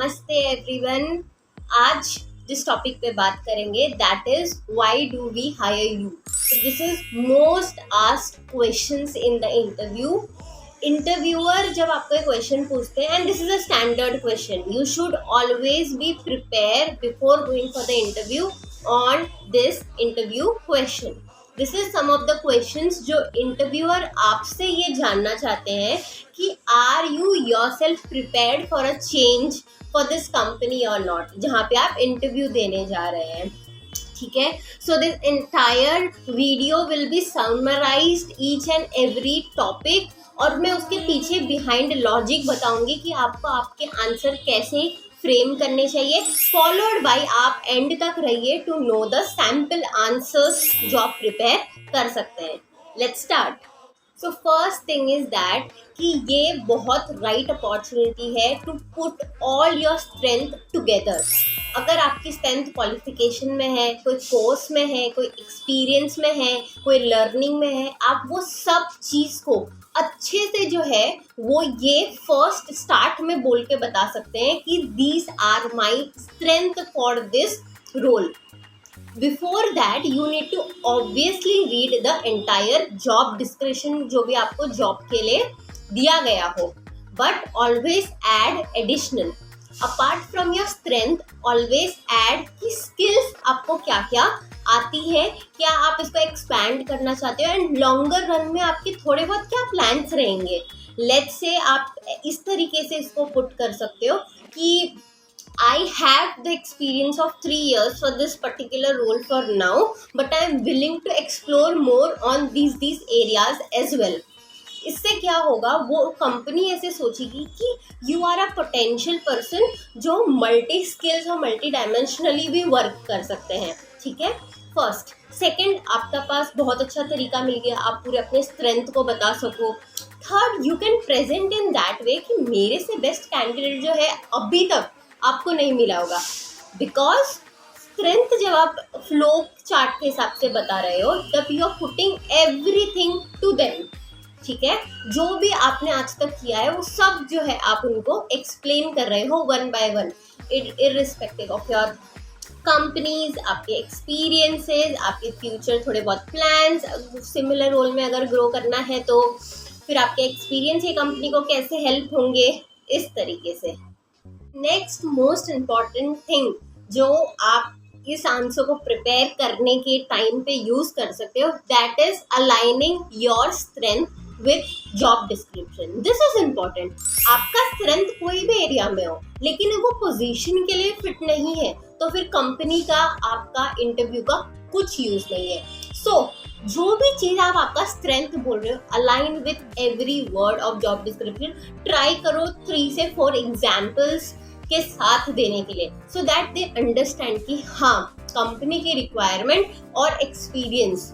नमस्ते एवरीवन। आज जिस टॉपिक पे बात करेंगे that is why do we hire you. This is most asked questions in the interview. Interviewer जब आपको क्वेश्चन पूछते हैं, and this is a standard question, you should always be prepare before going for the interview on this interview question. This is some of the questions जो interviewer आपसे ये जानना चाहते हैं कि are you yourself prepared for a change for this company और not, जहाँ पे आप इंटरव्यू देने जा रहे हैं। ठीक है, so this entire video will be summarised each and every topic, और मैं उसके पीछे बिहाइंड लॉजिक बताऊंगी कि आपको आपके आंसर कैसे फ्रेम करने चाहिए, फॉलोड बाय आप एंड तक रहिए to know the sample answers जो आप प्रिपेयर कर सकते हैं। Let's start. So first thing is that कि ये बहुत राइट अपॉर्चुनिटी है to put all your strength together. अगर आपकी स्ट्रेंथ क्वालिफिकेशन में है, कोई कोर्स में है, कोई एक्सपीरियंस में है, कोई लर्निंग में है, आप वो सब चीज़ को अच्छे से जो है वो ये फर्स्ट स्टार्ट में बोल के बता सकते हैं कि these are my strength for this role. Before that you need to obviously read the entire job description जो भी आपको जॉब के लिए दिया गया हो, but always add additional apart from your strength, always add कि skills आपको क्या क्या आती है, क्या आप इसको एक्सपैंड करना चाहते हो, एंड लॉन्गर रन में आपके थोड़े बहुत क्या प्लान्स रहेंगे। लेट्स से आप इस तरीके से इसको पुट कर सकते हो कि I have the experience of 3 years for this particular role for now, but I am willing to explore more on these areas as well. इससे क्या होगा, वो कंपनी ऐसे सोचेगी कि you are a potential person जो मल्टी स्किल्स और multi dimensionally भी वर्क कर सकते हैं। ठीक है, फर्स्ट। सेकंड, आपका पास बहुत अच्छा तरीका मिल गया, आप पूरे अपने स्ट्रेंथ को बता सको। Third, you can present in that way कि मेरे से बेस्ट कैंडिडेट जो है अभी तक आपको नहीं मिला होगा, बिकॉज स्ट्रेंथ जब आप फ्लो चार्ट के हिसाब से बता रहे हो तब you are putting everything to them. ठीक है, जो भी आपने आज तक किया है वो सब जो है आप उनको एक्सप्लेन कर रहे हो one by one, irrespective of your companies, आपके एक्सपीरियंसेस, आपके फ्यूचर थोड़े बहुत प्लान्स, सिमिलर रोल में अगर ग्रो करना है तो फिर आपके एक्सपीरियंस ये कंपनी को कैसे हेल्प होंगे, इस तरीके से। नेक्स्ट मोस्ट इम्पॉर्टेंट थिंग जो आप इस आंसर को प्रिपेयर करने के टाइम पे यूज कर सकते हो, that is aligning your strength with job description. This is important. आपका स्ट्रेंथ कोई भी एरिया में हो लेकिन वो पोजीशन के लिए फिट नहीं है तो फिर कंपनी का आपका इंटरव्यू का कुछ यूज नहीं है। सो जो भी चीज आप आपका स्ट्रेंथ बोल रहे हो, align with every word of job description. Try करो 3 से 4 एग्जाम्पल्स के साथ देने के लिए, सो दैट दे अंडरस्टैंड कि हाँ कंपनी की रिक्वायरमेंट और एक्सपीरियंस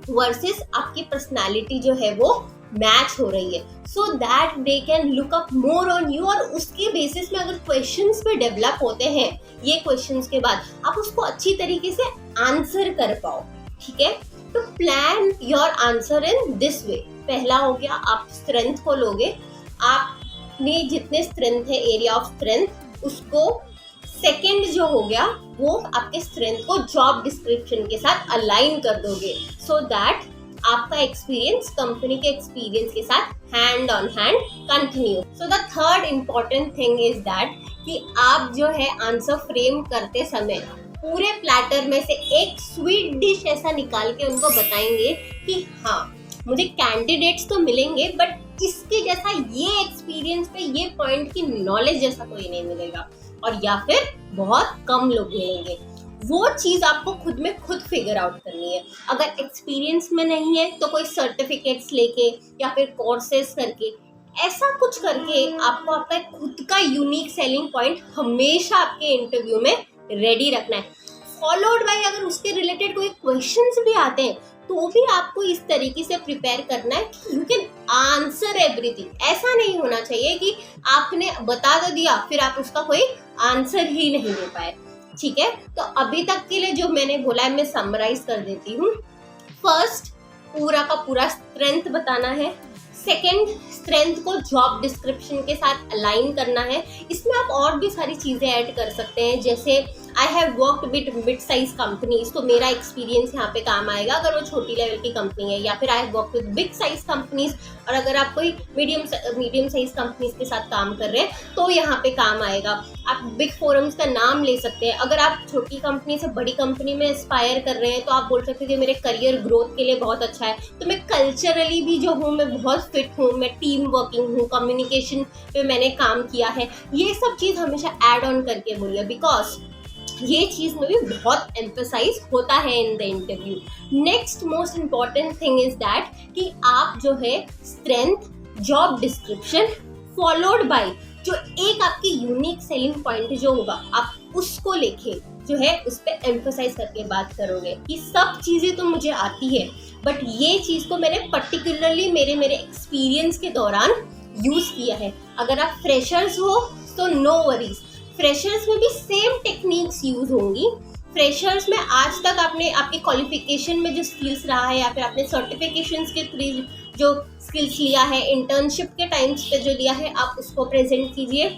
वर्सेस आपकी पर्सनालिटी जो है वो मैच हो रही है, so that they can look up more on you. और उसके बेसिस में अगर क्वेश्चंस पे डेवलप होते हैं ये क्वेश्चंस के बाद, आप उसको अच्छी तरीके से आंसर कर पाओ। ठीक है, तो plan your answer in this way. पहला हो गया, आप स्ट्रेंथ को लोगे, आपने जितने स्ट्रेंथ है एरिया ऑफ स्ट्रेंथ उसको। सेकंड जो हो गया वो आपके स्ट्रेंथ को जॉब डिस्क्रिप्शन के साथ अलाइन कर दोगे, सो दैट आपका एक्सपीरियंस कंपनी के एक्सपीरियंस के साथ hand on hand continue. So the third important thing is that कि आप जो है आंसर फ्रेम करते समय पूरे प्लेटर में से एक स्वीट डिश ऐसा निकाल के उनको बताएंगे कि हाँ मुझे कैंडिडेट्स तो मिलेंगे बट इसके जैसा ये एक्सपीरियंस पे ये पॉइंट की नॉलेज जैसा कोई नहीं मिलेगा, और या फिर बहुत कम लोग मिलेंगे। वो चीज़ आपको खुद में खुद फिगर आउट करनी है। अगर एक्सपीरियंस में नहीं है तो कोई सर्टिफिकेट्स लेके या फिर कोर्सेज करके, ऐसा कुछ करके आपको आपका खुद का यूनिक सेलिंग पॉइंट हमेशा आपके इंटरव्यू में रेडी रखना है। फॉलोड बाय अगर उसके रिलेटेड कोई क्वेश्चंस भी आते हैं तो भी आपको इस तरीके से प्रिपेयर करना है कि यू कैन आंसर एवरीथिंग। ऐसा नहीं होना चाहिए कि आपने बता तो दिया फिर आप उसका कोई आंसर ही नहीं दे पाए। ठीक है, तो अभी तक के लिए जो मैंने बोला है मैं समराइज कर देती हूँ। फर्स्ट, पूरा का पूरा स्ट्रेंथ बताना है। सेकेंड, स्ट्रेंथ को जॉब डिस्क्रिप्शन के साथ अलाइन करना है। इसमें आप और भी सारी चीज़ें ऐड कर सकते हैं, जैसे I have worked with mid size companies, तो मेरा एक्सपीरियंस यहाँ पे काम आएगा अगर वो छोटी लेवल की कंपनी है, या फिर I have worked with big size companies, और अगर आप कोई मीडियम साइज कंपनीज के साथ काम कर रहे हैं तो यहाँ पे काम आएगा। आप बिग फोरम्स का नाम ले सकते हैं। अगर आप छोटी कंपनी से बड़ी कंपनी में एस्पायर कर रहे हैं तो आप बोल सकते हैं कि मेरे करियर ग्रोथ के लिए बहुत अच्छा है, तो मैं कल्चरली भी जो हूँ मैं बहुत फिट हूँ, मैं टीम वर्किंग हूँ, कम्युनिकेशन पे मैंने काम किया है। ये सब चीज़ हमेशा ऐड ऑन करके बोलिए, बिकॉज ये चीज़ में भी बहुत एम्फसाइज होता है इन the interview. Next most important thing is that कि आप जो है strength, job description followed by जो एक आपकी यूनिक सेलिंग पॉइंट जो होगा, आप उसको लेके जो है उस पर एम्फसाइज करके बात करोगे कि सब चीज़ें तो मुझे आती है, बट ये चीज़ को मैंने पर्टिकुलरली मेरे एक्सपीरियंस के दौरान यूज़ किया है। अगर आप फ्रेशर्स हो तो नो वरीज, फ्रेशर्स में भी सेम टेक्निक्स यूज होंगी। फ्रेशर्स में आज तक आपने आपके क्वालिफिकेशन में जो स्किल्स रहा है, या फिर आपने सर्टिफिकेशंस के थ्रू जो स्किल्स लिया है, इंटर्नशिप के टाइम्स पे जो लिया है, आप उसको प्रेजेंट कीजिए,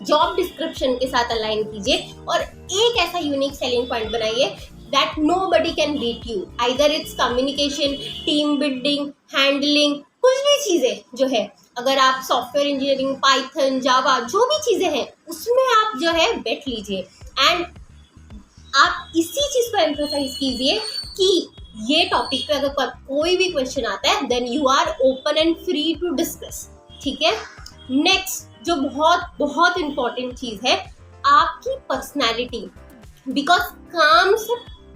जॉब डिस्क्रिप्शन के साथ अलाइन कीजिए, और एक ऐसा यूनिक सेलिंग पॉइंट बनाइए that nobody can beat you. Either it's communication, team building, handling, कुछ भी चीज़ें जो है, अगर आप सॉफ्टवेयर इंजीनियरिंग, पाइथन, जावा, जो भी चीज़ें हैं उसमें आप जो है बेट लीजिए, एंड आप इसी चीज़ को एम्फसाइज कीजिए कि ये टॉपिक पे अगर कोई भी क्वेश्चन आता है then you are open and free to discuss. ठीक है। नेक्स्ट जो बहुत बहुत इम्पॉर्टेंट चीज़ है, आपकी पर्सनैलिटी, बिकॉज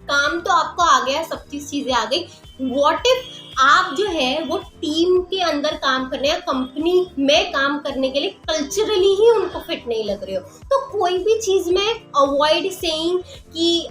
काम तो आपको आ गया, सब चीज़ें आ गई। व्हाट इफ आप जो है वो टीम के अंदर काम करने या कंपनी में काम करने के लिए कल्चरली ही उनको फिट नहीं लग रहे हो, तो कोई भी चीज़ में अवॉइड सेइंग कि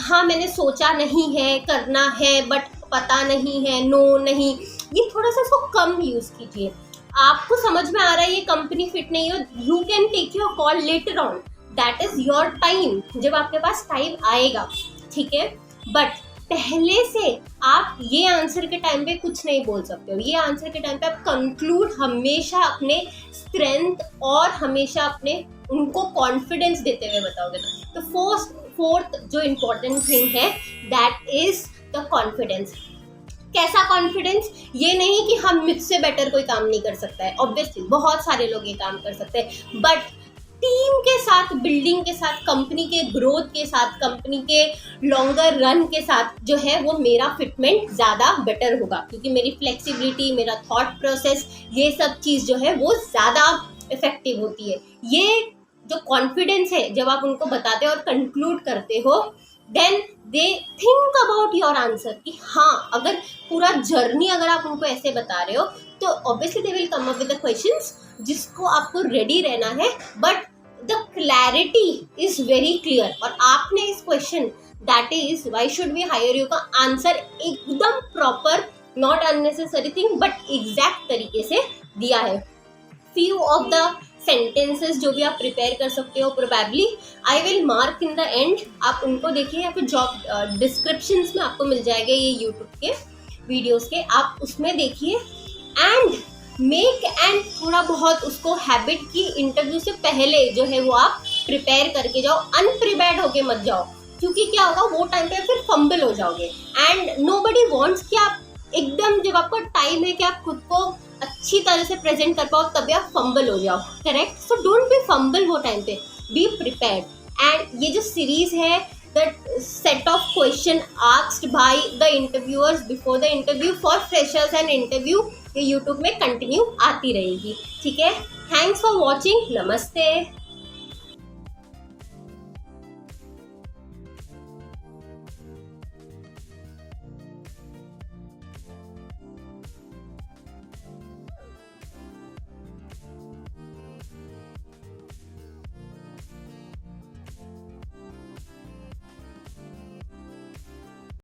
हाँ मैंने सोचा नहीं है, करना है बट पता नहीं है, नो नहीं, ये थोड़ा सा इसको कम यूज़ कीजिए। आपको समझ में आ रहा है ये कंपनी फिट नहीं हो, you can take your call letter on, that is your time, जब आपके पास टाइम आएगा। ठीक है, बट पहले से आप ये आंसर के टाइम पे कुछ नहीं बोल सकते हो। ये आंसर के टाइम पे आप कंक्लूड हमेशा अपने स्ट्रेंथ और हमेशा अपने उनको कॉन्फिडेंस देते हुए बताओगे। तो फोर्थ जो इम्पोर्टेंट थिंग है दैट इज द कॉन्फिडेंस। कैसा कॉन्फिडेंस? ये नहीं कि हम मुझसे बेटर कोई काम नहीं कर सकता है, ऑब्वियसली बहुत सारे लोग ये काम कर सकते हैं, बट टीम के साथ, बिल्डिंग के साथ, कंपनी के ग्रोथ के साथ, कंपनी के लॉन्गर रन के साथ जो है वो मेरा फिटमेंट ज़्यादा बेटर होगा, क्योंकि मेरी फ्लेक्सिबिलिटी, मेरा थॉट प्रोसेस, ये सब चीज़ जो है वो ज़्यादा इफेक्टिव होती है। ये जो कॉन्फिडेंस है जब आप उनको बताते हो और कंक्लूड करते हो, then they think about your answer कि हाँ, अगर पूरा जर्नी अगर आप उनको ऐसे बता रहे हो तो obviously they will come up with the questions जिसको आपको रेडी रहना है, but the clarity is very clear. और आपने इस question that is why should we hire you का आंसर एकदम proper, not unnecessary thing but exact तरीके से दिया है। फ्यू ऑफ द सेंटेंसेस जो भी आप प्रिपेयर कर सकते हो, probably I will mark in the end, आप उनको देखिए, या फिर जॉब डिस्क्रिप्शंस में आपको मिल जाएगा ये यूट्यूब के वीडियोस के, आप उसमें देखिए एंड मेक एंड थोड़ा बहुत उसको हैबिट की इंटरव्यू से पहले जो है वो आप प्रिपेयर करके जाओ, अनप्रिपेयर्ड होके मत जाओ, क्योंकि क्या होगा वो टाइम पे फिर फंबल हो जाओगे, एंड नोबडी वांट्स कि आप एकदम जब आपका टाइम है कि आप खुद को अच्छी तरह से प्रेजेंट कर पाओ तभी आप फंबल हो जाओ। Correct? So don't be fumble वो टाइम पे, बी प्रिपेयर्ड। एंड ये जो सीरीज है the set of question asked by the interviewers before the interview for freshers and interview, ये यूट्यूब में कंटिन्यू आती रहेगी। ठीक है, थैंक्स फॉर वॉचिंग, नमस्ते।